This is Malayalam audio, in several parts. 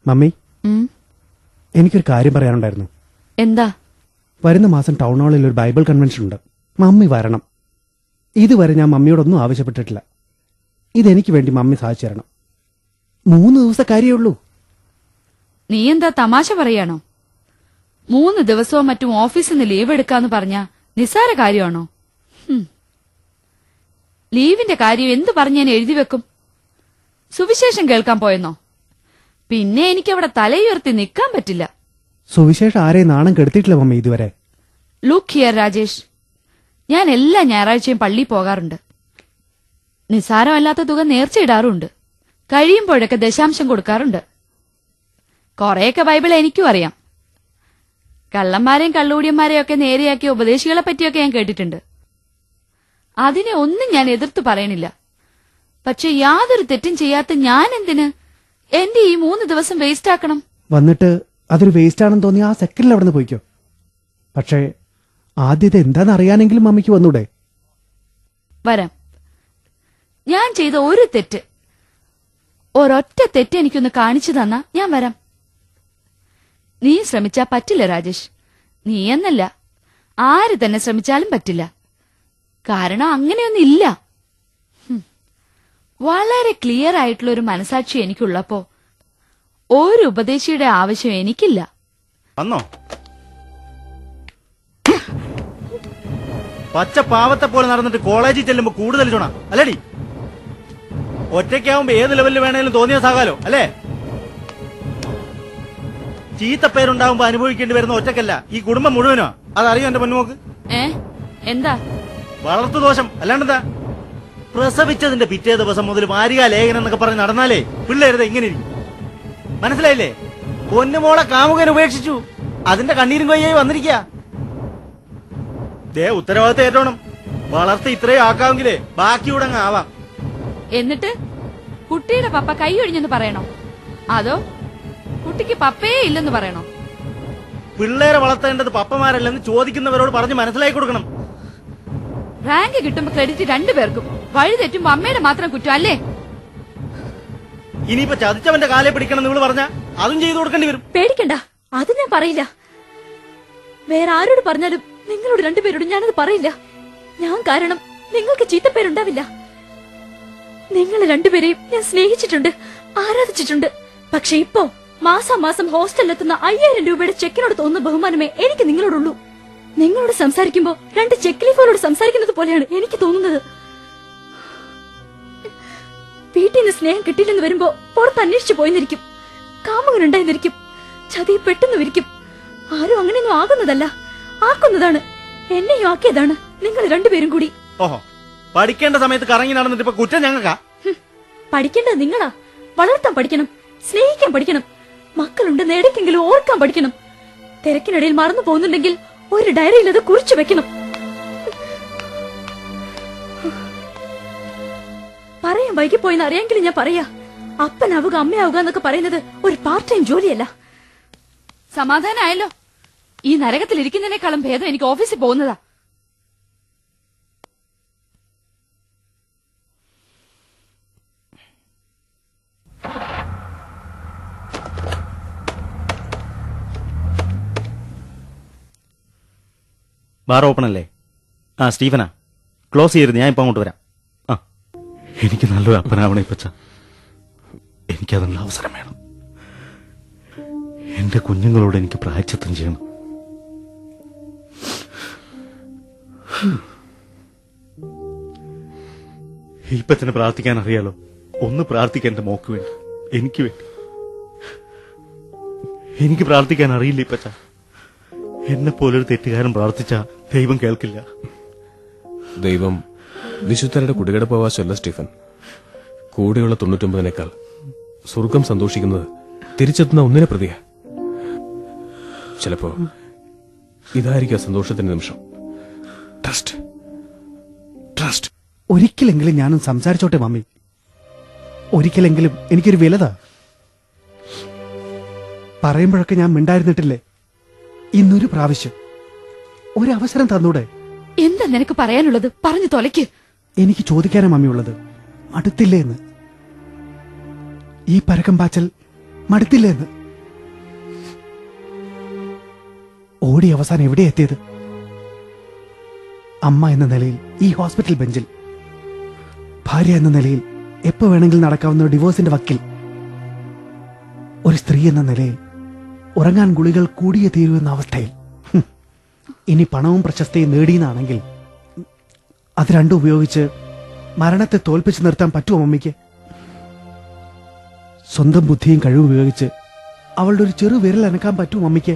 മമ്മി, എനിക്കൊരു കാര്യം പറയാനുണ്ടായിരുന്നു. എന്താ? വരുന്ന മാസം ടൗൺ ഹാളിൽ ഒരു ബൈബിൾ കൺവെൻഷൻ ഉണ്ട്. മമ്മി വരണം. ഇതുവരെ ഞാൻ മമ്മിയോടൊന്നും ആവശ്യപ്പെട്ടിട്ടില്ല. ഇതെനിക്ക് വേണ്ടി മമ്മി സാധിച്ചു തരണം. 3 ദിവസത്തെ കാര്യമുള്ളൂ. നീ എന്താ തമാശ പറയാണോ? 3 ദിവസവും മറ്റും ഓഫീസിൽ നിന്ന് ലീവ് എടുക്കാന്ന് പറഞ്ഞ നിസ്സാര കാര്യമാണോ? ലീവിന്റെ കാര്യം എന്തു പറഞ്ഞ് ഞാൻ എഴുതി വെക്കും? സുവിശേഷം കേൾക്കാൻ പോയെന്നോ? പിന്നെ എനിക്കവിടെ തലയുയർത്തി നിൽക്കാൻ പറ്റില്ല. സുവിശേഷം ആരെയും നാണം കെടുത്തിട്ടില്ല മമ്മി ഇതുവരെ. ലുക്ക് ഹിയർ രാജേഷ്, ഞാൻ എല്ലാ ഞായറാഴ്ചയും പള്ളിയിൽ പോകാറുണ്ട്. നിസ്സാരമല്ലാത്ത തുക നേർച്ചയിടാറുണ്ട്. കഴിയുമ്പോഴൊക്കെ ദശാംശം കൊടുക്കാറുണ്ട്. കുറെയൊക്കെ ബൈബിൾ എനിക്കും അറിയാം. കള്ളന്മാരെയും കള്ളൂടിയന്മാരെയും ഒക്കെ നേരെയാക്കിയ ഉപദേശികളെ പറ്റിയൊക്കെ ഞാൻ കേട്ടിട്ടുണ്ട്. അതിനെ ഒന്നും ഞാൻ എതിർത്തു പറയണില്ല. പക്ഷെ യാതൊരു തെറ്റും ചെയ്യാത്ത ഞാൻ എന്തിന് എന്റെ ഈ 3 ദിവസം വേസ്റ്റ് ആക്കണം? വന്നിട്ട് അതൊരു വേസ്റ്റ് ആണെന്ന് തോന്നി ആ സെക്കൻഡിൽ അവിടെ നിന്ന് പോയിക്കോ. പക്ഷേ ആദ്യത്തെ എന്താണെന്ന് അറിയാനെങ്കിലും മമ്മിക്ക് വന്നൂടെ? വരാം. ഞാൻ ചെയ്ത ഒരു തെറ്റ്, ഒരൊറ്റ തെറ്റ് എനിക്കൊന്ന് കാണിച്ചു തന്നാ ഞാൻ വരാം. നീ ശ്രമിച്ചാ പറ്റില്ല രാജേഷ്. നീ എന്നല്ല, ആര് തന്നെ ശ്രമിച്ചാലും പറ്റില്ല. കാരണം അങ്ങനെയൊന്നും ഇല്ല. വളരെ ക്ലിയർ ആയിട്ടുള്ള ഒരു മനസാക്ഷി എനിക്കുള്ളപ്പോ ഒരു ഉപദേശിയുടെ ആവശ്യം എനിക്കില്ല. പച്ച പാവത്തെ പോലെ നടന്നിട്ട് കോളേജിൽ ചെല്ലുമ്പോ കൂടുതൽ ചുണ അല്ലേടി? ഒറ്റയ്ക്കാവുമ്പോ ഏത് ലെവലിൽ വേണേലും തോന്നിയ സാകാലോ അല്ലേ? ചീത്തപ്പേരുണ്ടാവുമ്പോ അനുഭവിക്കേണ്ടി വരുന്ന ഒറ്റക്കല്ല, ഈ കുടുംബം മുഴുവനോ. അതറിയോ എന്റെ പൊന്നുമോക്ക്? എന്താ? വളർത്തുദോഷം അല്ലാണ്ടെന്താ? പ്രസവിച്ചതിന്റെ പിറ്റേ ദിവസം മുതൽ വാരിക ലേഖനം എന്നൊക്കെ പറഞ്ഞ് നടന്നാലേ പിള്ളേരുത് ഇങ്ങനെ ഇരിക്കും. മനസ്സിലായില്ലേ? പൊന്നുമോളെ കാമുകൻ ഉപേക്ഷിച്ചു, അതിന്റെ കണ്ണീരും കൊയ്യായി വന്നിരിക്കുക. ദേ ഉത്തരവാദിത്തം ഏറ്റോണം. വളർത്തി ഇത്രയും ആക്കാമെങ്കിലേ ബാക്കിയൂടെ അങ്ങ് ആവാം. എന്നിട്ട് കുട്ടിയുടെ പപ്പ കൈ ഒഴിഞ്ഞെന്ന് പറയണോ? അതോ കുട്ടിക്ക് പപ്പയേ ഇല്ലെന്ന് പറയണോ? പിള്ളേരെ വളർത്തേണ്ടത് പപ്പമാരല്ലെന്ന് ചോദിക്കുന്നവരോട് പറഞ്ഞ് മനസ്സിലാക്കി കൊടുക്കണം. റാങ്ക് കിട്ടുമ്പോ ക്രെഡിറ്റ് 2 പേർക്കും, വഴി തെറ്റുമ്പോ അമ്മയുടെ മാത്രം കുറ്റം അല്ലേ? ഇനിയിപ്പോ ചതിച്ചവന്റെ കാലെ പിടിക്കണം നിങ്ങൾ പറഞ്ഞാ അതും ചെയ്തു കൊടുക്കേണ്ടി വരും. പേടിക്കണ്ട, അത് ഞാൻ പറയില്ല. വേറെ ആരോട് പറഞ്ഞാലും നിങ്ങളോട് 2 പേരോടും ഞാനത് പറയില്ല. ഞാൻ കാരണം നിങ്ങൾക്ക് ചീത്തപ്പേരുണ്ടാവില്ല. നിങ്ങൾ 2 പേരെയും ഞാൻ സ്നേഹിച്ചിട്ടുണ്ട്, ആരാധിച്ചിട്ടുണ്ട്. പക്ഷെ ഇപ്പോ മാസാമാസം ഹോസ്റ്റലിലെത്തുന്ന 5000 രൂപയുടെ ചെക്കിനോട് തോന്നുന്ന ബഹുമാനമേ എനിക്ക് നിങ്ങളോടുള്ളൂ. നിങ്ങളോട് സംസാരിക്കുമ്പോ 2 ചെക്ക് ലീഫുകളോട് സംസാരിക്കുന്നത് പോലെയാണ് എനിക്ക് തോന്നുന്നത്. വീട്ടിൽ നിന്ന് സ്നേഹം കിട്ടിയില്ലെന്ന് വരുമ്പോ പുറത്ത് അന്വേഷിച്ചു പോയെന്നിരിക്കും, കാമുകനുണ്ടായെന്നിരിക്കും, ചതി പെട്ടെന്ന് വിരിക്കും. ആരും അങ്ങനെയൊന്നും ആകുന്നതല്ല, ആക്കുന്നതാണ്. എന്നെയും ആക്കിയതാണ് നിങ്ങൾ 2 പേരും കൂടി. ഓഹോ, പഠിക്കേണ്ട സമയത്ത് കറങ്ങി നടന്നിട്ട് ഇപ്പൊ കുറ്റം ഞങ്ങൾക്കാ? പഠിക്കേണ്ടത് നിങ്ങളാ. വളർത്താൻ പഠിക്കണം, സ്നേഹിക്കാൻ പഠിക്കണം, മക്കളുണ്ടെന്ന് ഇടയ്ക്കെങ്കിലും ഓർക്കാൻ പഠിക്കണം. തിരക്കിനിടയിൽ മറന്നു പോകുന്നുണ്ടെങ്കിൽ ഒരു ഡയറിയിൽ അത് കുറിച്ചു വെക്കണം. പറയാൻ വൈകിപ്പോയെന്ന് അറിയാമെങ്കിലും ഞാൻ പറയാ, അപ്പനാവുക അമ്മയാവുക എന്നൊക്കെ പറയുന്നത് ഒരു പാർട്ട് ടൈം ജോലിയല്ല. സമാധാനമായല്ലോ. ഈ നരകത്തിൽ ഇരിക്കുന്നതിനേക്കാളും ഭേദം എനിക്ക് ഓഫീസിൽ പോകുന്നതാ. ബാർ ഓപ്പൺ അല്ലേ? ആ സ്റ്റീഫനാ, ക്ലോസ് ചെയ്യരുത്, ഞാൻ ഇപ്പൊ അങ്ങോട്ട് വരാം. ആ, എനിക്ക് നല്ലൊരു അപ്പനാവണേ പച്ച. എനിക്കതിനുള്ള അവസരം വേണം. എന്റെ കുഞ്ഞുങ്ങളോട് എനിക്ക് പ്രായച്ചിത്തം ചെയ്യണം. ഇപ്പച്ചനെ പ്രാർത്ഥിക്കാൻ അറിയാലോ. ഒന്ന് പ്രാർത്ഥിക്കാൻ എന്റെ മോക്ക് വേണ്ടി, എനിക്ക് വേണ്ടി. എനിക്ക് പ്രാർത്ഥിക്കാൻ അറിയില്ല ഇപ്പച്ച. എന്നെ പോലൊരു തെറ്റുകാരൻ പ്രാർത്ഥിച്ച ദൈവം കേൾക്കില്ല. ദൈവം വിശുദ്ധരുടെ കുടികിടപ്പവകാശമല്ല സ്റ്റീഫൻ. കൂടെയുള്ള 99-നേക്കാൾ സ്വർഗം സന്തോഷിക്കുന്നത് തിരിച്ചെത്തുന്ന ഒന്നിനെ പ്രതിയാ. ചിലപ്പോ ഇതായിരിക്കും സന്തോഷത്തിന്റെ നിമിഷം. Trust, trust. ഒരിക്കലെങ്കിലും ഞാനും സംസാരിച്ചോട്ടെ മമ്മി. ഒരിക്കലെങ്കിലും എനിക്കൊരു വിലതാ. പറയുമ്പോഴൊക്കെ ഞാൻ മിണ്ടായിരുന്നിട്ടില്ലേ? ഇന്നൊരു പ്രാവശ്യം ഒരവസരം തന്നൂടെ? എന്താ നിനക്ക് പറയാനുള്ളത്? പറഞ്ഞു തൊലയ്ക്ക്. എനിക്ക് ചോദിക്കാനാ മമ്മിയുള്ളത്, അടുത്തില്ലേ എന്ന്. ഈ പരക്കം പാച്ചൽ മടുത്തില്ലെന്ന്. ഓടി അവസാനം എവിടെ എത്തിയത്? അമ്മ എന്ന നിലയിൽ ഈ ഹോസ്പിറ്റൽ ബെഞ്ചിൽ, ഭാര്യ എന്ന നിലയിൽ എപ്പോ വേണമെങ്കിലും നടക്കാവുന്ന ഒരു ഡിവോഴ്സിന്റെ വക്കിൽ, ഒരു സ്ത്രീ എന്ന നിലയിൽ ഉറങ്ങാൻ ഗുളികൾ കൂടിയേ തീരുവെന്ന അവസ്ഥയിൽ. ഇനി പണവും പ്രശസ്തിയും നേടിയെന്നാണെങ്കിൽ അത് രണ്ടും ഉപയോഗിച്ച് മരണത്തെ തോൽപ്പിച്ചു നിർത്താൻ പറ്റുമോ മമ്മിക്ക്? സ്വന്തം ബുദ്ധിയും കഴിവും ഉപയോഗിച്ച് അവളുടെ ഒരു ചെറു വിരൽ അനക്കാൻ പറ്റുമോ മമ്മിക്ക്?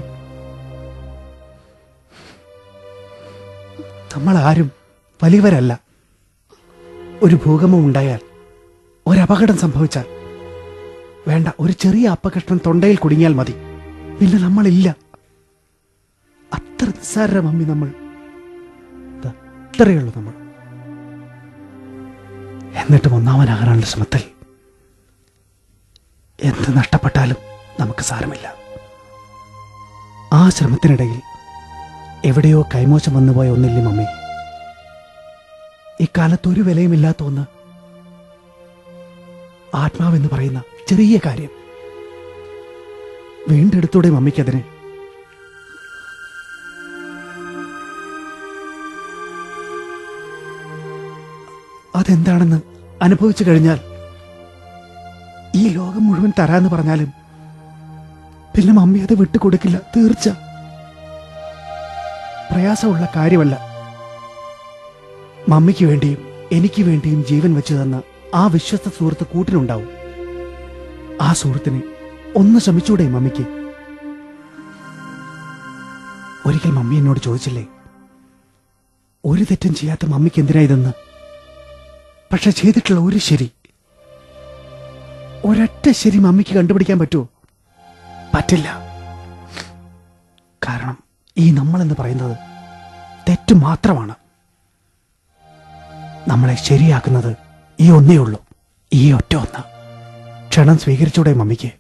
നമ്മൾ ആരും വലിയവരല്ല. ഒരു ഭൂകമ്പം ഉണ്ടായാൽ, ഒരപകടം സംഭവിച്ചാൽ, വേണ്ട ഒരു ചെറിയ അപ്പകഷ്ണം തൊണ്ടയിൽ കുടുങ്ങിയാൽ മതി, പിന്നെ നമ്മളില്ല. അത്ര നിസ്സാര മമ്മി നമ്മൾ. അത്രയുള്ളൂ നമ്മൾ. എന്നിട്ടും ഒന്നാമനാകാനുള്ള ശ്രമത്തിൽ എന്ത് നഷ്ടപ്പെട്ടാലും നമുക്ക് സാരമില്ല. ആ ശ്രമത്തിനിടയിൽ എവിടെയോ കൈമോശം വന്നുപോയ ഒന്നില്ലേ മമ്മി? ഇക്കാലത്ത് ഒരു വിലയുമില്ലാത്ത ഒന്ന്, ആത്മാവെന്ന് പറയുന്ന ചെറിയ കാര്യം. വീണ്ടെടുത്തൂടെ മമ്മിക്കതിനെ? അതെന്താണെന്ന് അനുഭവിച്ചു കഴിഞ്ഞാൽ ഈ ലോകം മുഴുവൻ തരാന്ന് പറഞ്ഞാലും പിന്നെ മമ്മി അത് വിട്ടുകൊടുക്കില്ല, തീർച്ച. പ്രയാസമുള്ള കാര്യമല്ല. മമ്മിക്ക് വേണ്ടിയും എനിക്ക് വേണ്ടിയും ജീവൻ വെച്ചു തന്ന ആ വിശ്വസ്ത സുഹൃത്ത് കൂട്ടിനുണ്ടാവും. ആ സുഹൃത്തിനെ ഒന്ന് ശ്രമിച്ചൂടെ മമ്മിക്ക്? ഒരിക്കൽ മമ്മി എന്നോട് ചോദിച്ചില്ലേ, ഒരു തെറ്റും ചെയ്യാത്ത മമ്മിക്ക് എന്തിനാ ഇതെന്ന്? പക്ഷെ ചെയ്തിട്ടുള്ള ഒരു ശരി, ഒരൊറ്റ ശരി മമ്മിക്ക് കണ്ടുപിടിക്കാൻ പറ്റുമോ? പറ്റില്ല. കാരണം ഈ നമ്മളെന്ന് പറയുന്നത് തെറ്റ് മാത്രമാണ്. നമ്മളെ ശരിയാക്കുന്നത് ഈ ഒന്നേ ഉള്ളൂ, ഈ ഒറ്റ ഒന്ന്. ക്ഷണം സ്വീകരിച്ചൂടെ മമ്മിക്ക്?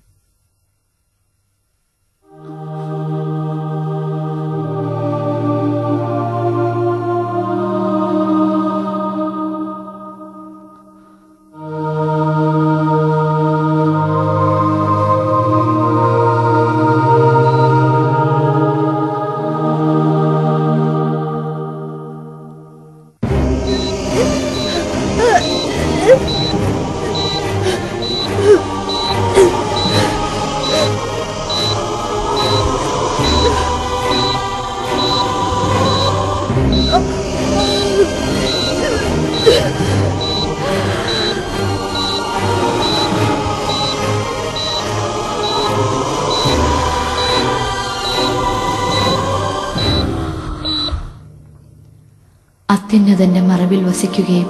അത്യുന്നതന്റെ മറവിൽ വസിക്കുകയും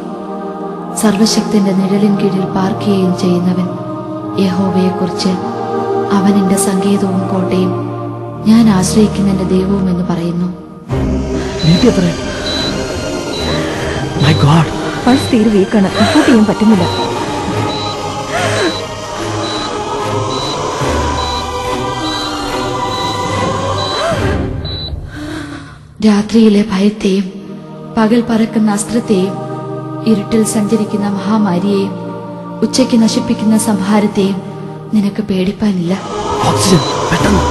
സർവശക്തന്റെ നിഴലിൻ കീഴിൽ പാർക്കുകയും ചെയ്യുന്നവൻ യഹോവയെക്കുറിച്ച് അവൻ എന്റെ സങ്കേതവും കോട്ടയും ഞാൻ ആശ്രയിക്കുന്ന എന്റെ ദൈവവും എന്ന് പറയുന്നു. പൾസ് തീരെ വീക്കാണ്, റിപ്പോർട്ട് ചെയ്യാൻ പറ്റുന്നില്ല. രാത്രിയിലെ ഭയത്തെയും പകൽ പറക്കുന്ന അസ്ത്രത്തെയും ഇരുട്ടിൽ സഞ്ചരിക്കുന്ന മഹാമാരിയെയും ഉച്ചയ്ക്ക് നശിപ്പിക്കുന്ന സംഹാരത്തെയും നിനക്ക് പേടിപ്പാനില്ല. ഓക്സിജൻ പെട്ടെന്ന്.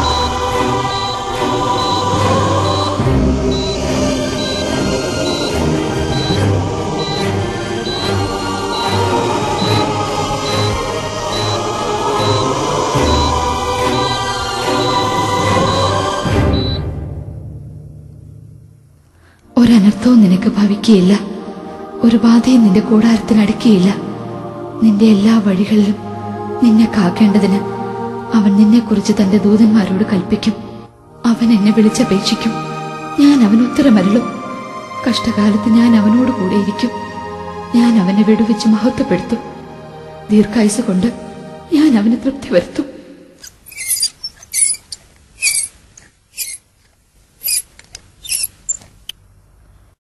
ഒരനർത്ഥവും നിനക്ക് ഭവിക്കുകയില്ല, ഒരു ബാധയും നിന്റെ കൂടാരത്തിന് അടുക്കുകയില്ല. നിന്റെ എല്ലാ വഴികളിലും നിന്നെ കാക്കേണ്ടതിന് അവൻ നിന്നെക്കുറിച്ച് തന്റെ ദൂതന്മാരോട് കൽപ്പിക്കും. അവൻ എന്നെ വിളിച്ചപേക്ഷിക്കും, ഞാൻ അവന് ഉത്തരമരുളും. കഷ്ടകാലത്ത് ഞാൻ അവനോട് കൂടെയിരിക്കും. ഞാൻ അവനെ വിടുവിച്ച് മഹത്വപ്പെടുത്തും. ദീർഘായുസ് കൊണ്ട് ഞാൻ അവന് തൃപ്തി വരുത്തും.